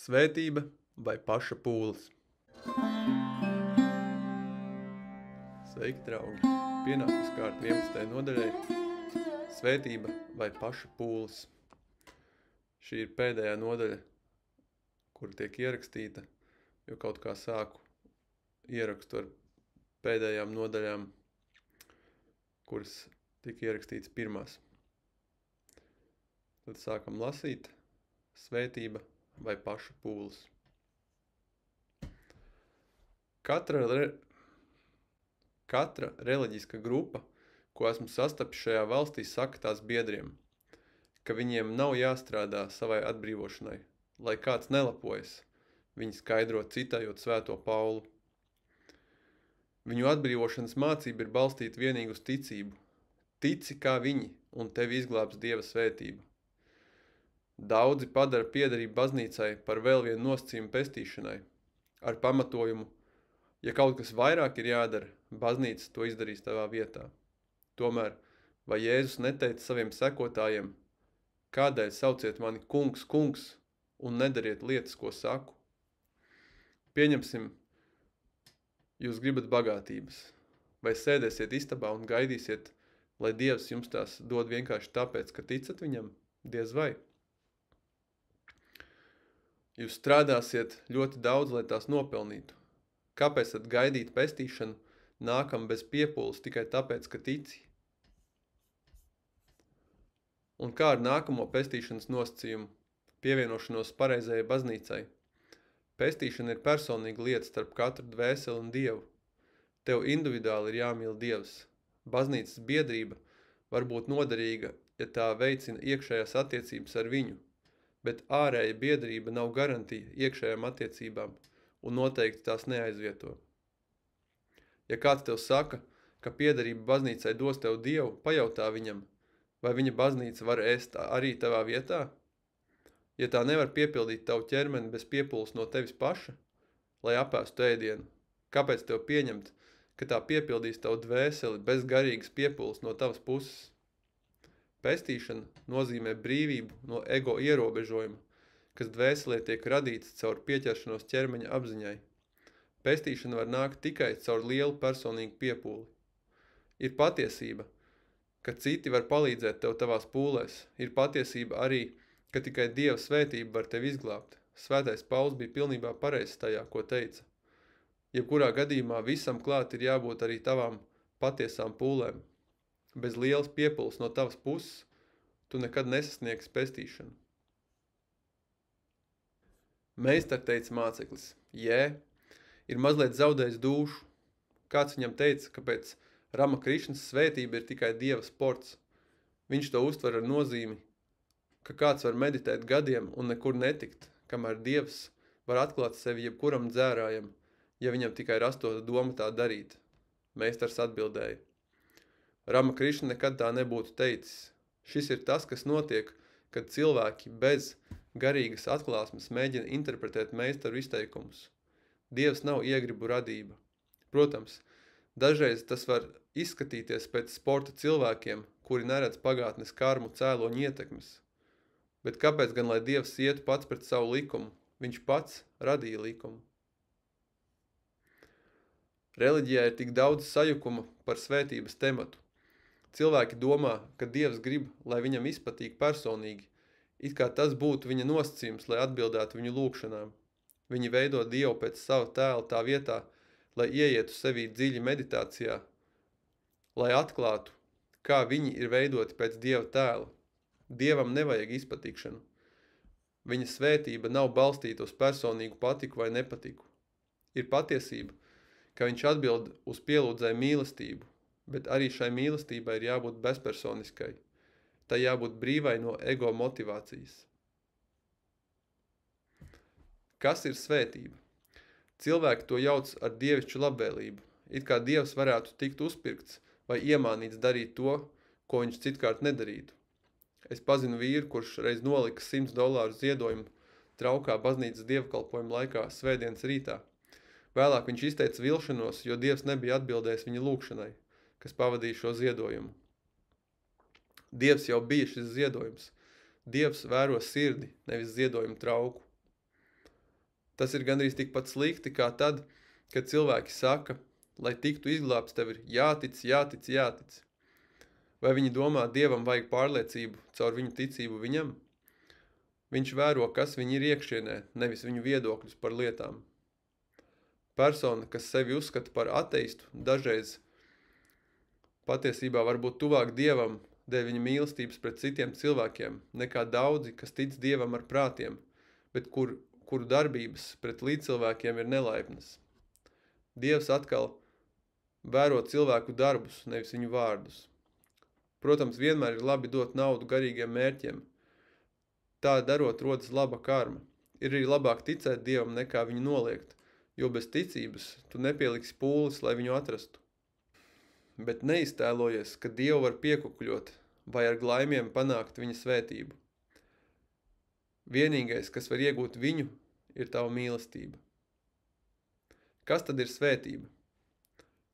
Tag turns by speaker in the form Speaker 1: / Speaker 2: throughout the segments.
Speaker 1: Svētība vai paša pūles? Sveiki, draugi! Pienākus kārt 11. nodaļai. Svētība vai paša pūles? Šī ir pēdējā nodaļa, kur tiek ierakstīta, jo kaut kā sāku ierakstu ar pēdējām nodaļām, kuras tika ierakstītas pirmās. Tad sākam lasīt svētība vai paša pūles. Katra reliģiska grupa, ko esmu sastapis šajā valstī, saka tās biedriem, ka viņiem nav jāstrādā savai atbrīvošanai, lai kāds nelapojas, viņi skaidro citējot svēto Paulu. Viņu atbrīvošanas mācība ir balstīta vienīgi uz ticību. Tici kā viņi, un tevi izglābs Dieva svētība. Daudzi padara piederību baznīcai par vēl vienu nosacījumu pestīšanai, ar pamatojumu, ja kaut kas vairāk ir jādara, baznīca to izdarīs tavā vietā. Tomēr, vai Jēzus neteica saviem sekotājiem, kādēļ sauciet mani kungs, kungs, un nedariet lietas, ko saku? Pieņemsim, jūs gribat bagātības, vai sēdēsiet istabā un gaidīsiet, lai Dievs jums tās dod vienkārši tāpēc, ka ticat viņam? Diez vai. Jūs strādāsiet ļoti daudz, lai tās nopelnītu. Kāpēc tad gaidīt pestīšanu nākam bez piepūles tikai tāpēc, ka tici? Un kā ar nākamo pestīšanas nosacījumu, pievienošanos pareizajai baznīcai? Pestīšana ir personīga lieta starp katru dvēseli un Dievu. Tev individuāli ir jāmīl Dievs. Baznīcas biedrība var būt noderīga, ja tā veicina iekšējās attiecības ar viņu, bet ārēja biedrība nav garantija iekšējām attiecībām un noteikti tās neaizvieto. Ja kāds tev saka, ka piederība baznīcai dos tev Dievu, pajautā viņam, vai viņa baznīca var ēst arī tavā vietā? Ja tā nevar piepildīt tavu ķermeni bez piepūles no tevis paša, lai apēstu ēdienu, kāpēc tev pieņemt, ka tā piepildīs tavu dvēseli bez garīgas piepūles no tavas puses? Pestīšana nozīmē brīvību no ego ierobežojuma, kas dvēselē tiek radīts caur pieķeršanos ķermeņa apziņai. Pestīšana var nākt tikai caur lielu personīgu piepūli. Ir patiesība, ka citi var palīdzēt tev tavās pūlēs. Ir patiesība arī, ka tikai Dieva svētība var tevi izglābt. Svētais Pauls bija pilnībā pareizs tajā, ko teica. Jebkurā gadījumā visam klāt ir jābūt arī tavām patiesām pūlēm. Bez lielas piepūles no tavas puses tu nekad nesasniegsi pestīšanu. Meistar teica māceklis, ir mazliet zaudējis dūšu. Kāds viņam teica, ka pēc Rama Krišnas svētība ir tikai Dieva sports. Viņš to uztver ar nozīmi, ka kāds var meditēt gadiem un nekur netikt, kamēr Dievs var atklāt sevi jebkuram dzērājam, ja viņam tikai rastota doma tā darīt. Meistars atbildēja. Rama Krišna nekad tā nebūtu teicis. Šis ir tas, kas notiek, kad cilvēki bez garīgas atklāsmes mēģina interpretēt meistaru izteikumus. Dievs nav iegribu radība. Protams, dažreiz tas var izskatīties pēc sporta cilvēkiem, kuri neredz pagātnes karmu cēloņu ietekmes. Bet kāpēc gan, lai Dievs ietu pats pret savu likumu? Viņš pats radīja likumu. Reliģijā ir tik daudz sajukuma par svētības tematu. Cilvēki domā, ka Dievs grib, lai viņam izpatīk personīgi, it kā tas būtu viņa nosacījums, lai atbildētu viņu lūgšanām. Viņi veido Dievu pēc sava tēla tā vietā, lai ieietu sevī dziļi meditācijā, lai atklātu, kā viņi ir veidoti pēc Dieva tēla. Dievam nevajag izpatikšanu. Viņa svētība nav balstīta uz personīgu patiku vai nepatiku. Ir patiesība, ka viņš atbild uz pielūdzēju mīlestību, bet arī šai mīlestībai ir jābūt bezpersoniskai. Tai jābūt brīvai no ego motivācijas. Kas ir svētība? Cilvēki to jauc ar dievišķu labvēlību, it kā Dievs varētu tikt uzpirkts vai iemānīts darīt to, ko viņš citkārt nedarītu. Es pazinu vīru, kurš reiz nolika $100 ziedojumu traukā baznīcas dievkalpojuma laikā svētdienas rītā. Vēlāk viņš izteica vilšanos, jo Dievs nebija atbildējis viņa lūgšanai, kas pavadīja šo ziedojumu. Dievs jau bija šis ziedojums. Dievs vēro sirdi, nevis ziedojumu trauku. Tas ir gandrīz tikpat slikti kā tad, kad cilvēki saka, lai tiktu izglābts, tev ir jātic, jātic, jātic. Vai viņi domā, Dievam vajag pārliecību caur viņu ticību viņam? Viņš vēro, kas viņi ir iekšienē, nevis viņu viedokļus par lietām. Persona, kas sevi uzskata par ateistu, dažreiz patiesībā var būt tuvāk Dievam dēļ viņa mīlestības pret citiem cilvēkiem, nekā daudzi, kas tic Dievam ar prātiem, bet kuru darbības pret līdzcilvēkiem ir nelaipnas. Dievs atkal vēro cilvēku darbus, nevis viņu vārdus. Protams, vienmēr ir labi dot naudu garīgiem mērķiem. Tā darot rodas laba karma. Ir arī labāk ticēt Dievam nekā viņu noliegt, jo bez ticības tu nepieliksi pūles, lai viņu atrastu. Bet neiztēlojies, ka Dievu var piekukļot vai ar glaimiem panākt viņa svētību. Vienīgais, kas var iegūt viņu, ir tava mīlestība. Kas tad ir svētība?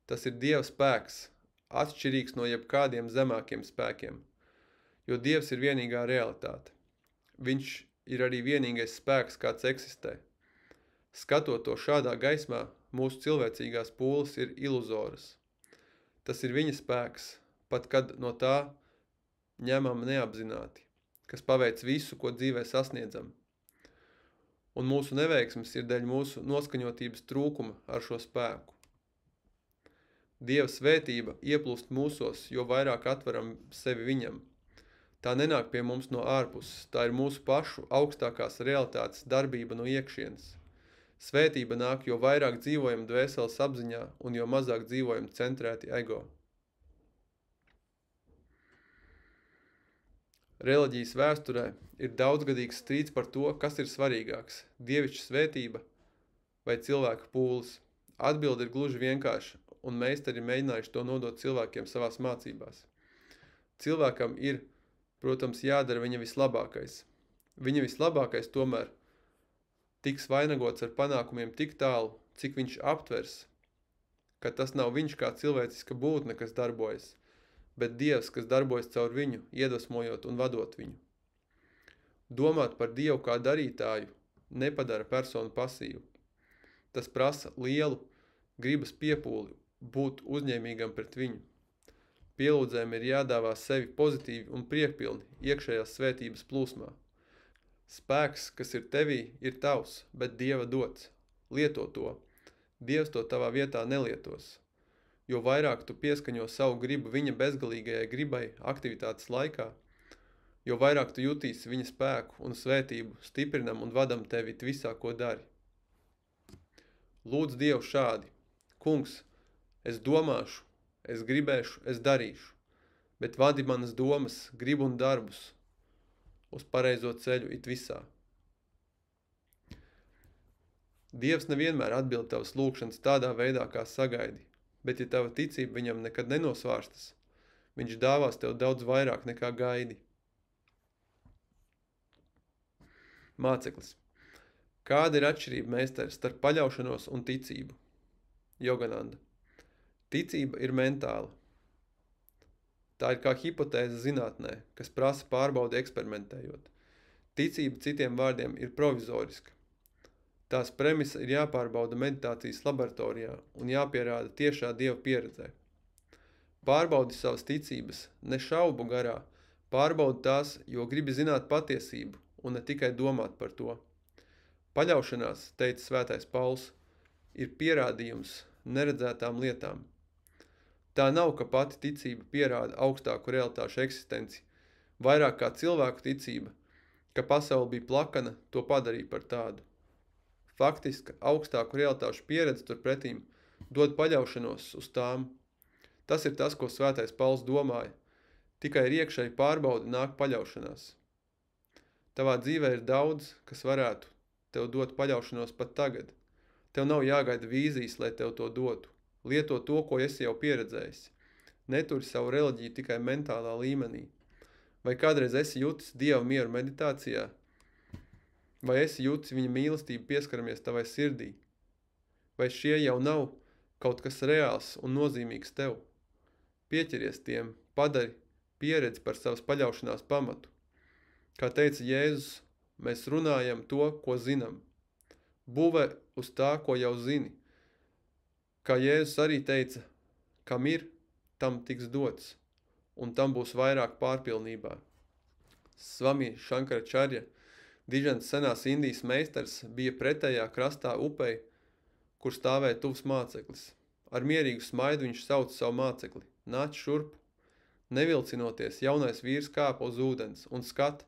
Speaker 1: Tas ir Dieva spēks, atšķirīgs no jebkādiem zemākiem spēkiem, jo Dievs ir vienīgā realitāte. Viņš ir arī vienīgais spēks, kāds eksistē. Skatot to šādā gaismā, mūsu cilvēcīgās pūles ir iluzoras. Tas ir viņa spēks, pat kad no tā ņemam neapzināti, kas paveic visu, ko dzīvē sasniedzam. Un mūsu neveiksmes ir dēļ mūsu noskaņotības trūkuma ar šo spēku. Dieva svētība ieplūst mūsos, jo vairāk atveram sevi viņam. Tā nenāk pie mums no ārpuses, tā ir mūsu pašu augstākās realitātes darbība no iekšienes. Svētība nāk, jo vairāk dzīvojam dvēseles apziņā un jo mazāk dzīvojam centrēti ego. Reliģijas vēsturē ir daudzgadīgs strīds par to, kas ir svarīgāks – dievišķa svētība vai cilvēka pūles. Atbilde ir gluži vienkārša, un meistari ir mēģinājuši to nodot cilvēkiem savās mācībās. Cilvēkam ir, protams, jādara viņa vislabākais. Viņa vislabākais tomēr tiks vainagots ar panākumiem tik tālu, cik viņš aptvers, ka tas nav viņš kā cilvēciska būtne, kas darbojas, bet Dievs, kas darbojas caur viņu, iedvesmojot un vadot viņu. Domāt par Dievu kā darītāju nepadara personu pasīvu. Tas prasa lielu gribas piepūli būt uzņēmīgam pret viņu. Pielūdzēm ir jādāvā sevi pozitīvi un priekpilni iekšējās svētības plūsmā. Spēks, kas ir tevī, ir tavs, bet Dieva dots. Lieto to. Dievs to tavā vietā nelietos. Jo vairāk tu pieskaņo savu gribu viņa bezgalīgajai gribai aktivitātes laikā, jo vairāk tu jutīsi viņa spēku un svētību, stiprinam un vadam tevi visā, ko dari. Lūdz Dievu šādi: Kungs, es domāšu, es gribēšu, es darīšu, bet vadi manas domas, gribu un darbus uz pareizo ceļu it visā. Dievs nevienmēr atbild tavas lūkšanas tādā veidā, kā sagaidi, bet ja tava ticība viņam nekad nenosvārstas, viņš dāvās tev daudz vairāk nekā gaidi. Māceklis. Kāda ir atšķirība, meistari, starp paļaušanos un ticību? Jogananda. Ticība ir mentāla. Tā ir kā hipotēze zinātnē, kas prasa pārbaudi eksperimentējot. Ticība, citiem vārdiem, ir provizoriska. Tās premisa ir jāpārbauda meditācijas laboratorijā un jāpierāda tiešā Dieva pieredzē. Pārbaudi savas ticības, ne šaubu garā, pārbaudi tās, jo gribi zināt patiesību un ne tikai domāt par to. Paļaušanās, teica svētais Pauls, ir pierādījums neredzētām lietām. Tā nav, ka pati ticība pierāda augstāku realitāšu eksistenci, vairāk kā cilvēku ticība, ka pasaule bija plakana, to padarīja par tādu. Faktiski, augstāku realitāšu pieredze turpretīm dod paļaušanos uz tām. Tas ir tas, ko svētais Pauls domāja. Tikai ar iekšēju pārbaudi nāk paļaušanās. Tavā dzīvē ir daudz, kas varētu tev dot paļaušanos pat tagad. Tev nav jāgaida vīzijas, lai tev to dotu. Lieto to, ko esi jau pieredzējis. Neturi savu reliģiju tikai mentālā līmenī. Vai kādreiz esi jutis Dieva mieru meditācijā? Vai esi jutis viņa mīlestību pieskaramies tavai sirdī? Vai šie jau nav kaut kas reāls un nozīmīgs tev? Pieķeries tiem, padari pieredzi par savas paļaušanās pamatu. Kā teica Jēzus, mēs runājam to, ko zinām. Būvē uz tā, ko jau zini. Kā Jēzus arī teica, kam ir, tam tiks dots, un tam būs vairāk pārpilnībā. Svami Šankaracharja, Dižens senās Indijas meistars, bija pretējā krastā upei, kur stāvēja tuvs māceklis. Ar mierīgu smaidu viņš sauca savu mācekli: nāc šurp! Nevilcinoties, jaunais vīrs kāpa uz ūdens un skat,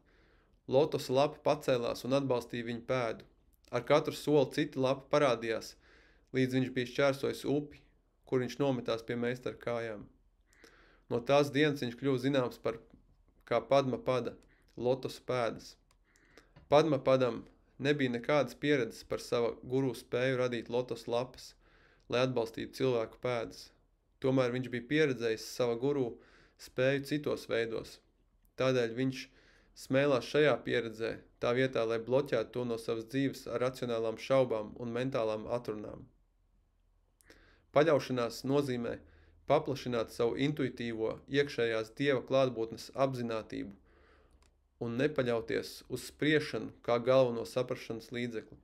Speaker 1: lotosa lapa pacēlās un atbalstīja viņu pēdu. Ar katru soli cita lapa parādījās, līdz viņš bija šķērsojis upi, kur viņš nometās pie meistara kājām. No tās dienas viņš kļuva zināms par kā Padmapada, lotosa pēdas. Padmapadam nebija nekādas pieredzes par sava guru spēju radīt lotosa lapas, lai atbalstītu cilvēku pēdas. Tomēr viņš bija pieredzējis sava guru spēju citos veidos. Tādēļ viņš smēlās šajā pieredzē, tā vietā, lai bloķētu to no savas dzīves ar racionālām šaubām un mentālām atrunām. Paļaušanās nozīmē paplašināt savu intuitīvo, iekšējās dieva klātbūtnes apzinātību un nepaļauties uz spriešanu kā galveno saprašanas līdzekli.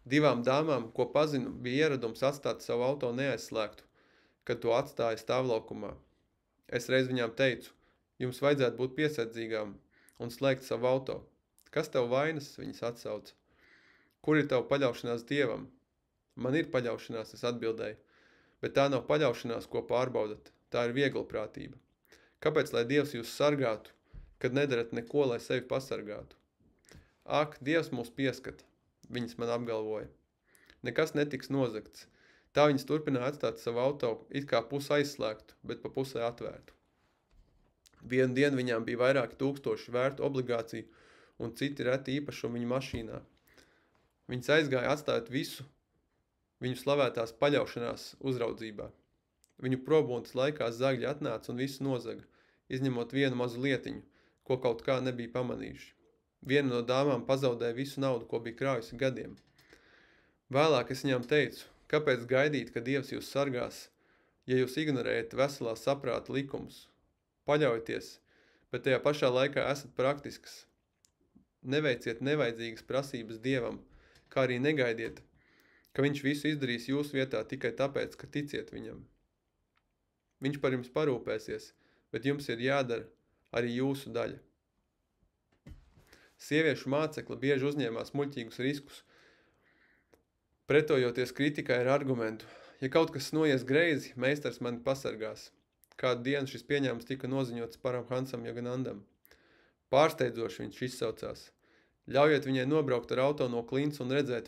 Speaker 1: Divām dāmām, ko pazinu, bija ieradums atstāt savu auto neaizslēgtu, kad to atstāja stāvlaukumā. Es reiz viņām teicu, jums vajadzētu būt piesardzīgām un slēgt savu auto. Kas tev vainas, viņas atsauca. Kur ir tava paļaušanās dievam? Man ir paļaušanās, es atbildēju, bet tā nav paļaušanās, ko pārbaudat, tā ir vieglprātība. Kāpēc, lai Dievs jūs sargātu, kad nedarat neko, lai sevi pasargātu? Ak, Dievs mūs pieskata, viņas man apgalvoja. Nekas netiks nozagts. Tā viņas turpināja atstāt savu auto it kā pusi aizslēgtu, bet pa pusē atvērtu. Vienu dienu viņām bija vairāki tūkstoši vērtu obligāciju un citi reti īpašumi viņu mašīnā. Viņas aizgāja atstāt visu viņu slavētās paļaušanās uzraudzībā. Viņu probūtas laikā zagļi atnāca un visu nozaga, izņemot vienu mazu lietiņu, ko kaut kā nebija pamanījuši. Viena no dāmām pazaudēja visu naudu, ko bija krājusi gadiem. Vēlāk es viņām teicu, kāpēc gaidīt, ka Dievs jūs sargās, ja jūs ignorējat veselā saprāta likumus? Paļaujieties, bet tajā pašā laikā esat praktiskas. Neveiciet nevajadzīgas prasības Dievam, kā arī negaidiet, ka viņš visu izdarīs jūsu vietā tikai tāpēc, ka ticiet viņam. Viņš par jums parūpēsies, bet jums ir jādara arī jūsu daļa. Sieviešu mācekla bieži uzņēmās muļķīgus riskus, pretojoties kritikai ar argumentu: ja kaut kas noies greizi, meistars mani pasargās. Kādu dienu šis pieņēmums tika noziņots Paramhansam Yoganandam. Pārsteidzoši viņš izsaucās: ļaujiet viņai nobraukt ar auto no klints un redzēt,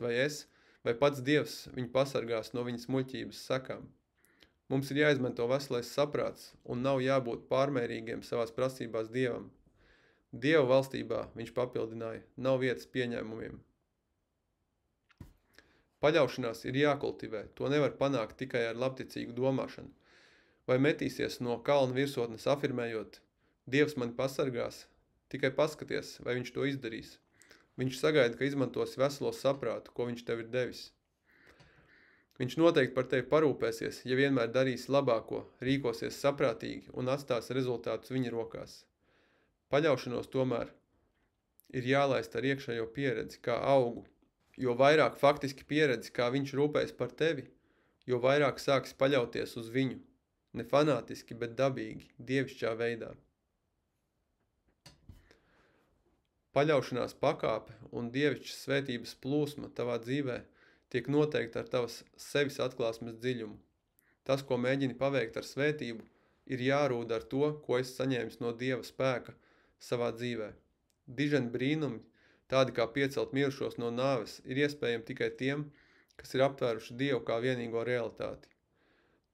Speaker 1: vai pats Dievs viņu pasargās no viņas muļķības sakām. Mums ir jāizmanto veselais saprāts un nav jābūt pārmērīgiem savās prasībās Dievam. Dieva valstībā, viņš papildināja, nav vietas pieņēmumiem. Paļaušanās ir jākultivē, to nevar panākt tikai ar labticīgu domāšanu. Vai metīsies no kalna virsotnes afirmējot: Dievs mani pasargās, tikai paskaties, vai viņš to izdarīs. Viņš sagaida, ka izmantos veselo saprātu, ko viņš tev ir devis. Viņš noteikti par tevi parūpēsies, ja vienmēr darīs labāko, rīkosies saprātīgi un atstās rezultātus viņa rokās. Paļaušanos tomēr ir jālaist ar iekšējo pieredzi kā augu, jo vairāk faktiski pieredzi, kā viņš rūpēs par tevi, jo vairāk sāks paļauties uz viņu, ne fanātiski, bet dabīgi, dievišķā veidā. Paļaušanās pakāpe un dievišķas svētības plūsma tavā dzīvē tiek noteikti ar tavas sevis atklāsmes dziļumu. Tas, ko mēģini paveikt ar svētību, ir jārūda ar to, ko esi saņēmis no Dieva spēka savā dzīvē. Diženi brīnumi, tādi kā piecelt mirušos no nāves, ir iespējami tikai tiem, kas ir aptvēruši Dievu kā vienīgo realitāti.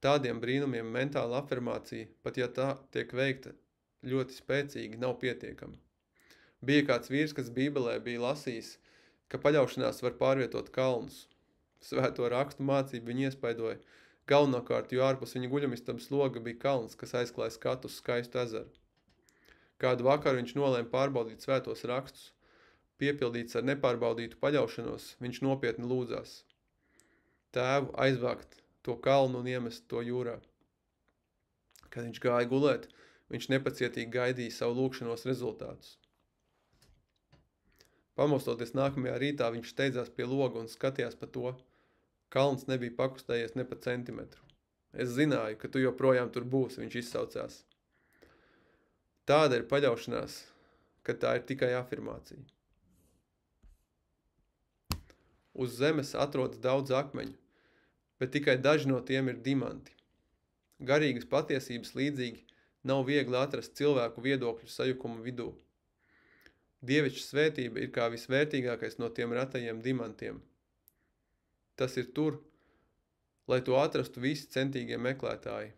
Speaker 1: Tādiem brīnumiem mentāla afirmācija, pat ja tā tiek veikta ļoti spēcīgi, nav pietiekama. Bija kāds vīrs, kas Bībelē bija lasījis, ka paļaušanās var pārvietot kalnus. Svēto rakstu mācību viņu iespaidoja galvenokārt, jo ārpus viņa guļamistabas loga bija kalns, kas aizklāja skatu uz skaistu ezeru. Kādu vakaru viņš nolēma pārbaudīt svētos rakstus. Piepildīts ar nepārbaudītu paļaušanos, viņš nopietni lūdzās: Tēvu aizvākt to kalnu un iemest to jūrā. Kad viņš gāja gulēt, viņš nepacietīgi gaidīja savu lūgšanos rezultātus. Pamostoties nākamajā rītā, viņš steidzās pie loga un skatījās pa to. Kalns nebija pakustējies ne pa centimetru. Es zināju, ka tu joprojām tur būsi, viņš izsaucās. Tāda ir paļaušanās, ka tā ir tikai afirmācija. Uz zemes atrodas daudz akmeņu, bet tikai daži no tiem ir dimanti. Garīgas patiesības līdzīgi nav viegli atrast cilvēku viedokļu sajukumu vidū. Dievišķa svētība ir kā visvērtīgākais no tiem retajiem dimantiem. Tas ir tur, lai to atrastu visi centīgie meklētāji.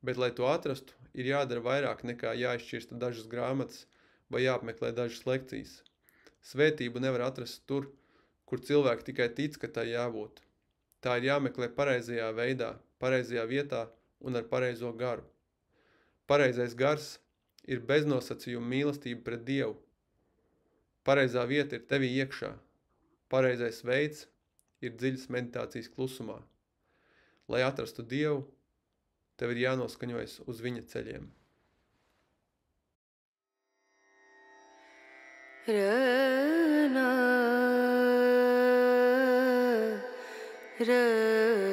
Speaker 1: Bet, lai to atrastu, ir jādara vairāk nekā jāizšķirsta dažas grāmatas vai jāapmeklē dažas lekcijas. Svētību nevar atrast tur, kur cilvēki tikai tic, ka tai jābūt. Tā ir jāmeklē pareizajā veidā, pareizajā vietā un ar pareizo garu. Pareizais gars ir beznosacījuma mīlestība pret Dievu. Pareizā vieta ir tevī iekšā. Pareizais veids ir dziļas meditācijas klusumā. Lai atrastu Dievu, tev ir jānoskaņojas uz viņa ceļiem.
Speaker 2: Ra